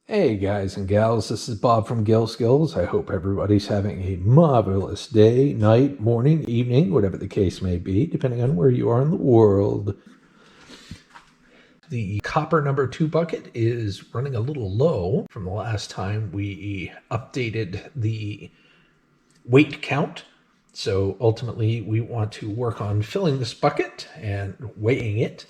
Hey guys and gals, this is Bob from Gil Skillz. I hope everybody's having a marvelous day, night, morning, evening, whatever the case may be, depending on where you are in the world. The copper number 2 bucket is running a little low from the last time we updated the weight count. So ultimately we want to work on filling this bucket and weighing it.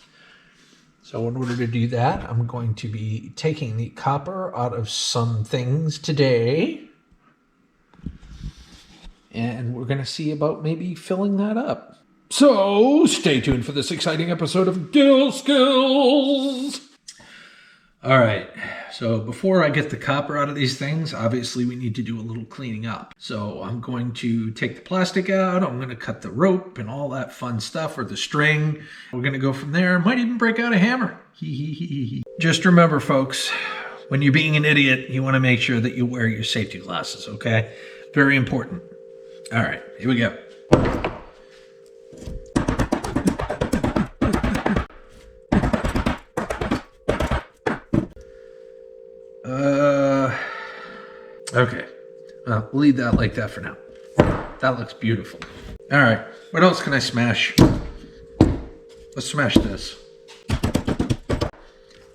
So in order to do that, I'm going to be taking the copper out of some things today. And we're going to see about maybe filling that up. So stay tuned for this exciting episode of Gil Skillz. All right, so before I get the copper out of these things, obviously we need to do a little cleaning up. So I'm going to take the plastic out, I'm going to cut the rope and all that fun stuff, or the string. We're going to go from there, might even break out a hammer. Just remember, folks, when you're being an idiot, you want to make sure that you wear your safety glasses, okay? Very important. All right, here we go. Okay, well, we'll leave that like that for now. That looks beautiful. All right, what else can I smash? Let's smash this.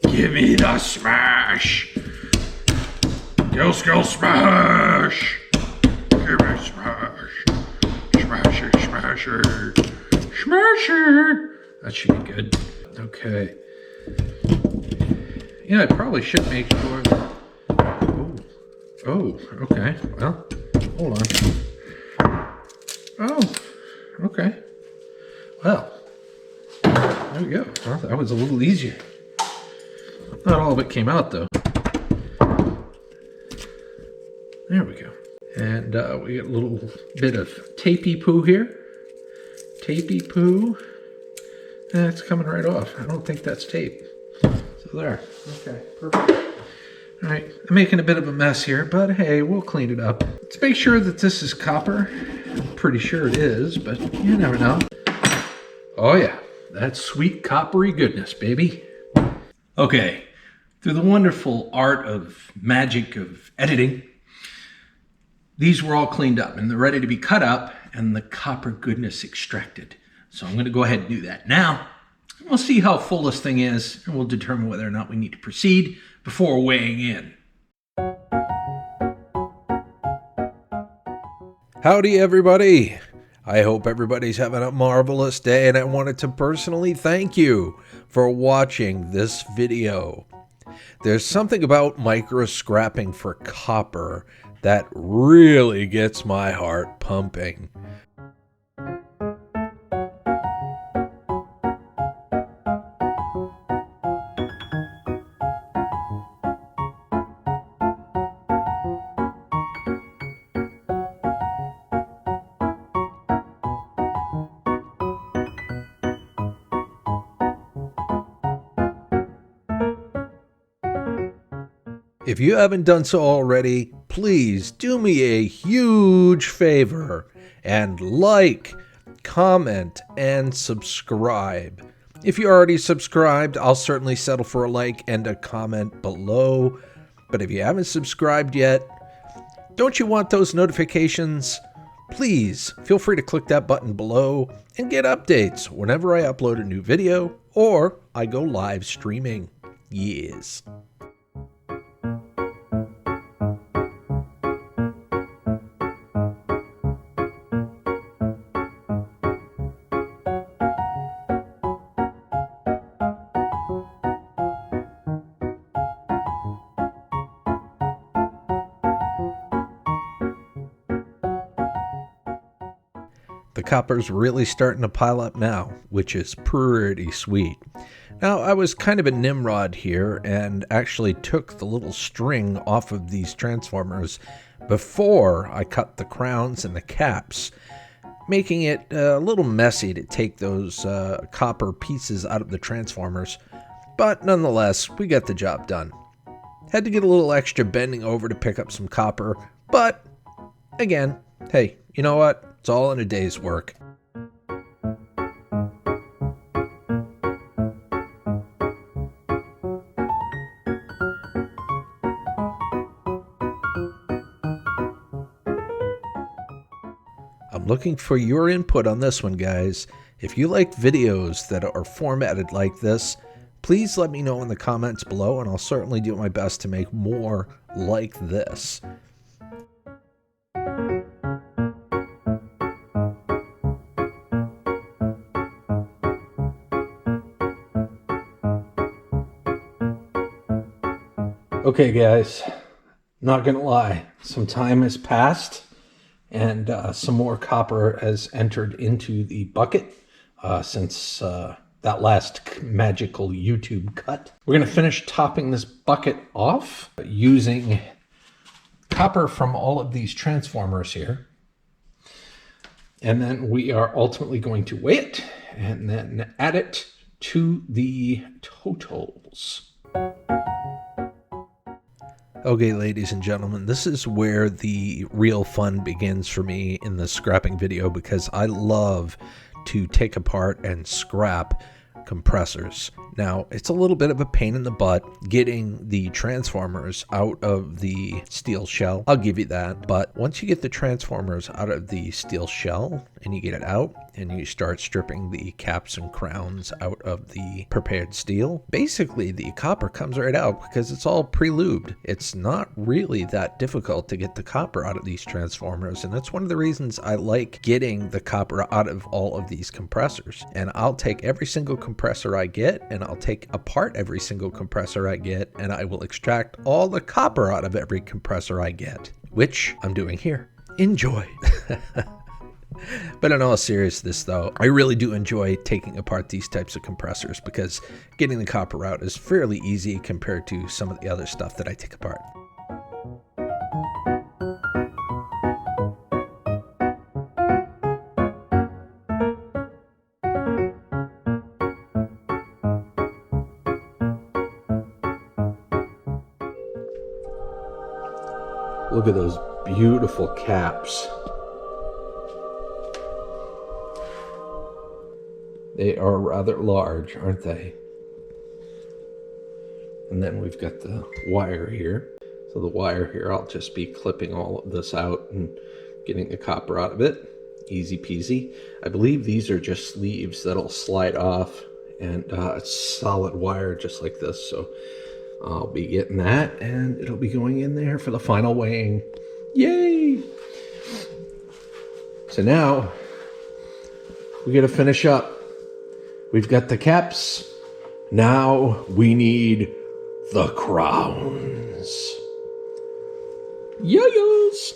Give me the smash! Gil Skillz smash! Give me smash! Smash it, smash it! Smash it! That should be good. Okay. Yeah, I probably should make sure that... Oh, okay. Well, hold on. Oh, okay. Well, there we go. Well, that was a little easier. Not all of it came out, though. There we go. And we get a little bit of tapey poo here. Tapey poo. It's coming right off. I don't think that's tape. So there. Okay, perfect. All right, I'm making a bit of a mess here, but hey, we'll clean it up. Let's make sure that this is copper. I'm pretty sure it is, but you never know. Oh yeah, that's sweet coppery goodness, baby. Okay, through the wonderful art of magic of editing, these were all cleaned up and they're ready to be cut up and the copper goodness extracted. So I'm gonna go ahead and do that now. We'll see how full this thing is and we'll determine whether or not we need to proceed before weighing in. Howdy everybody! I hope everybody's having a marvelous day and I wanted to personally thank you for watching this video. There's something about micro scrapping for copper that really gets my heart pumping. If you haven't done so already, please do me a huge favor and like, comment, and subscribe. If you're already subscribed, I'll certainly settle for a like and a comment below. But if you haven't subscribed yet, don't you want those notifications? Please feel free to click that button below and get updates whenever I upload a new video or I go live streaming. Yes. The copper's really starting to pile up now, which is pretty sweet. Now, I was kind of a Nimrod here and actually took the little string off of these transformers before I cut the crowns and the caps, making it a little messy to take those copper pieces out of the transformers. But nonetheless, we got the job done. Had to get a little extra bending over to pick up some copper, but again, hey, you know what? It's all in a day's work. I'm looking for your input on this one, guys. If you like videos that are formatted like this, please let me know in the comments below, and I'll certainly do my best to make more like this. Okay guys, not gonna lie, some time has passed and some more copper has entered into the bucket since that last magical YouTube cut. We're gonna finish topping this bucket off using copper from all of these transformers here. And then we are ultimately going to weigh it and then add it to the totals. Okay, ladies and gentlemen, this is where the real fun begins for me in the scrapping video, because I love to take apart and scrap compressors. Now, it's a little bit of a pain in the butt getting the transformers out of the steel shell. I'll give you that. But once you get the transformers out of the steel shell and you get it out and you start stripping the caps and crowns out of the prepared steel, basically the copper comes right out because it's all pre-lubed. It's not really that difficult to get the copper out of these transformers, and that's one of the reasons I like getting the copper out of all of these compressors. And I'll take every single compressor I get, and I'll take apart every single compressor I get, and I will extract all the copper out of every compressor I get, which I'm doing here. Enjoy. But in all seriousness though, I really do enjoy taking apart these types of compressors because getting the copper out is fairly easy compared to some of the other stuff that I take apart. Look at those beautiful caps. They are rather large, aren't they? And then we've got the wire here. So the wire here, I'll just be clipping all of this out and getting the copper out of it. Easy peasy. I believe these are just sleeves that'll slide off, and it's solid wire just like this. So I'll be getting that, and it'll be going in there for the final weighing. Yay! So now we got to finish up. We've got the caps. Now we need the crowns. Yayos!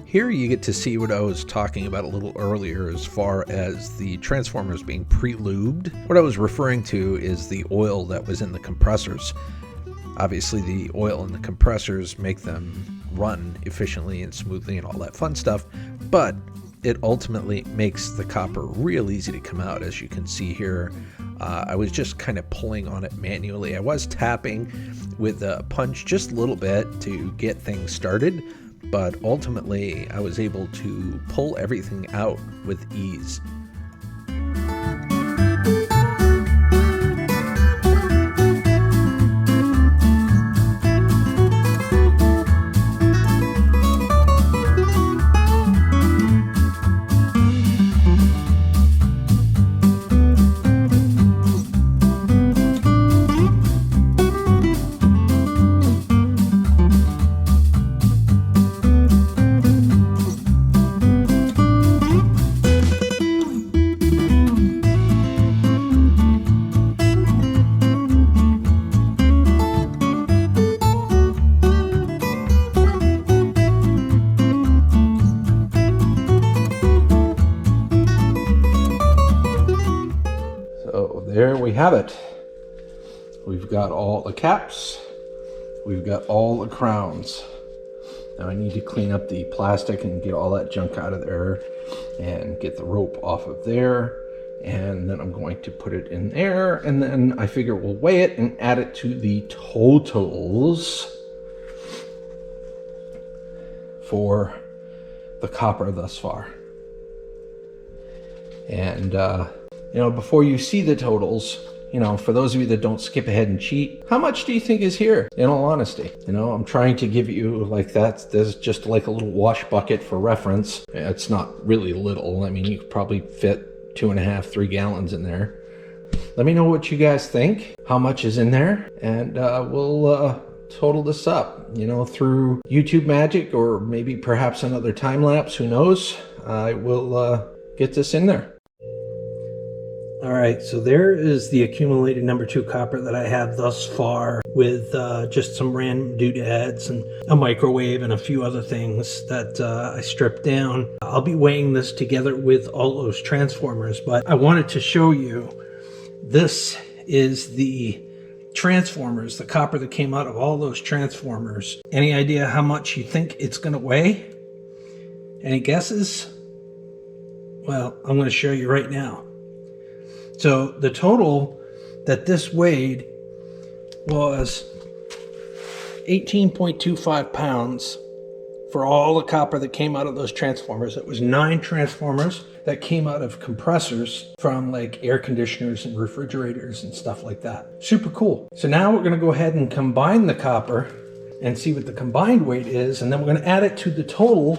Here you get to see what I was talking about a little earlier as far as the transformers being pre-lubed. What I was referring to is the oil that was in the compressors. Obviously the oil in the compressors make them run efficiently and smoothly and all that fun stuff, but it ultimately makes the copper real easy to come out. As you can see here, I was just kind of pulling on it manually. I was tapping with a punch just a little bit to get things started, but ultimately I was able to pull everything out with ease. There we have it. We've got all the caps. We've got all the crowns. Now I need to clean up the plastic and get all that junk out of there and get the rope off of there. And then I'm going to put it in there, and then I figure we'll weigh it and add it to the totals for the copper thus far. And you know, before you see the totals, you know, for those of you that don't skip ahead and cheat, how much do you think is here, in all honesty? You know, I'm trying to give you like that. There's just like a little wash bucket for reference. It's not really little. I mean, you could probably fit 2.5, 3 gallons in there. Let me know what you guys think, how much is in there, and we'll total this up, you know, through YouTube magic or maybe perhaps another time lapse, who knows. I will get this in there. All right, so there is the accumulated number 2 copper that I have thus far, with just some random doodads and a microwave and a few other things that I stripped down. I'll be weighing this together with all those transformers, but I wanted to show you, this is the transformers, the copper that came out of all those transformers. Any idea how much you think it's going to weigh? Any guesses? Well, I'm going to show you right now. So the total that this weighed was 18.25 pounds for all the copper that came out of those transformers. It was 9 transformers that came out of compressors from like air conditioners and refrigerators and stuff like that. Super cool. So now we're going to go ahead and combine the copper and see what the combined weight is, and then we're going to add it to the total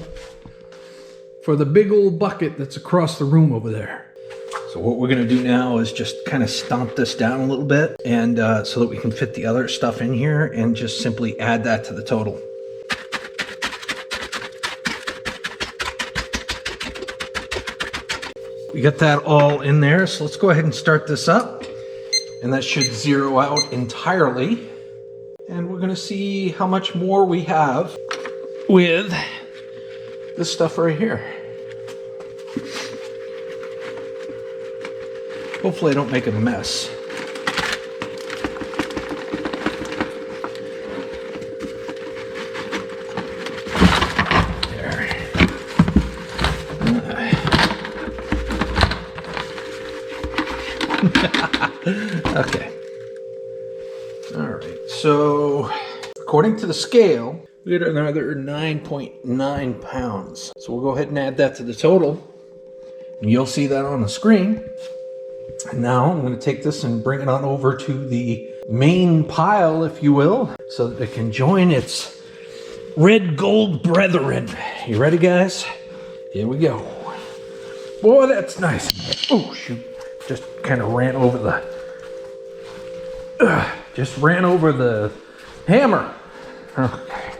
for the big old bucket that's across the room over there. So what we're going to do now is just kind of stomp this down a little bit, and so that we can fit the other stuff in here, and just simply add that to the total. We got that all in there, so let's go ahead and start this up, and that should zero out entirely. And we're going to see how much more we have with this stuff right here. Hopefully I don't make a mess. There. Okay. All right. So, according to the scale, we got another 9.9 pounds. So we'll go ahead and add that to the total. And you'll see that on the screen. And now I'm going to take this and bring it on over to the main pile, if you will, so that it can join its red gold brethren. You ready, guys? Here we go. Boy, that's nice. Oh, shoot. Just kind of ran over the... just ran over the hammer. Okay.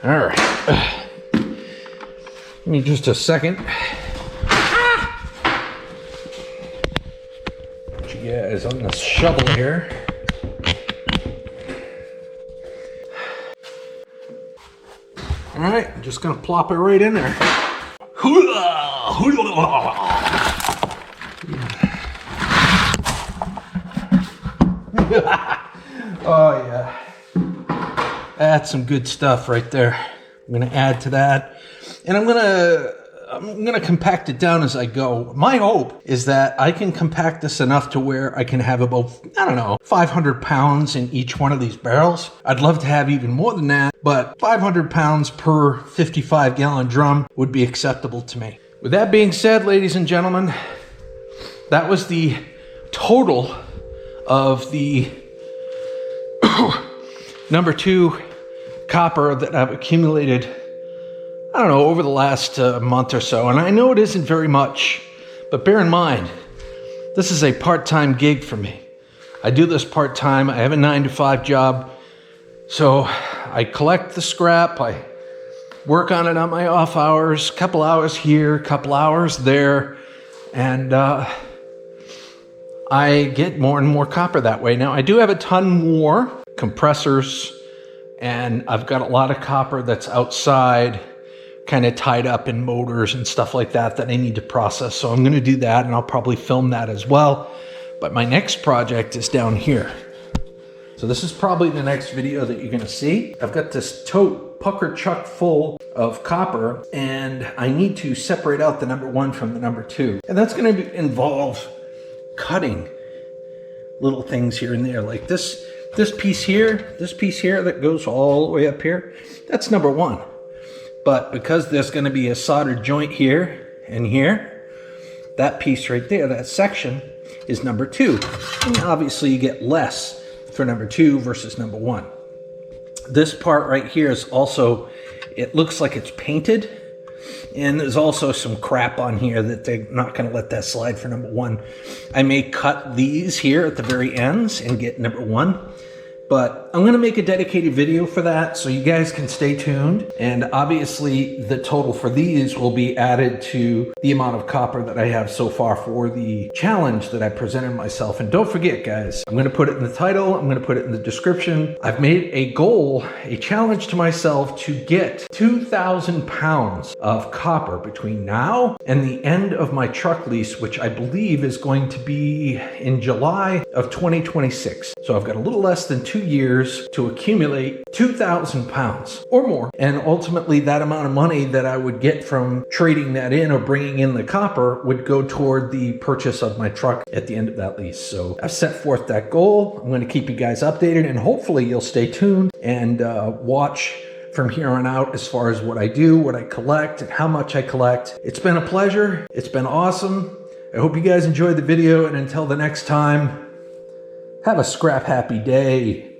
All right. Give me just a second. Is on this shovel here. All right, I'm just gonna plop it right in there. Oh yeah, that's some good stuff right there. I'm gonna add to that, and I'm gonna compact it down as I go. My hope is that I can compact this enough to where I can have about, I don't know, 500 pounds in each one of these barrels. I'd love to have even more than that, but 500 pounds per 55-gallon drum would be acceptable to me. With that being said, ladies and gentlemen, that was the total of the number 2 copper that I've accumulated, I don't know, over the last month or so. And I know it isn't very much, but bear in mind, this is a part-time gig for me. I do this part-time. I have a 9-to-5 job. So I collect the scrap. I work on it on my off hours, couple hours here, couple hours there. And I get more and more copper that way. Now, I do have a ton more compressors, and I've got a lot of copper that's outside, kind of tied up in motors and stuff like that I need to process. So I'm going to do that, and I'll probably film that as well. But my next project is down here. So this is probably the next video that you're going to see. I've got this tote pucker chuck full of copper, and I need to separate out the number 1 from the number 2. And that's going to involve cutting little things here and there, like this piece here that goes all the way up here. That's number 1. But because there's going to be a soldered joint here and here, that piece right there, that section, is number 2. And obviously you get less for number 2 versus number 1. This part right here is also, it looks like it's painted, and there's also some crap on here that they're not going to let that slide for number 1. I may cut these here at the very ends and get number 1, but I'm going to make a dedicated video for that, so you guys can stay tuned. And obviously the total for these will be added to the amount of copper that I have so far for the challenge that I presented myself. And don't forget, guys, I'm going to put it in the title, I'm going to put it in the description. I've made a goal, a challenge to myself to get 2,000 pounds of copper between now and the end of my truck lease, which I believe is going to be in July of 2026. So I've got a little less than 2 years to accumulate 2,000 pounds or more. And ultimately that amount of money that I would get from trading that in or bringing in the copper would go toward the purchase of my truck at the end of that lease. So I've set forth that goal. I'm going to keep you guys updated, and hopefully you'll stay tuned and watch from here on out as far as what I do, what I collect, and how much I collect. It's been a pleasure. It's been awesome. I hope you guys enjoyed the video, and until the next time, have a scrap happy day.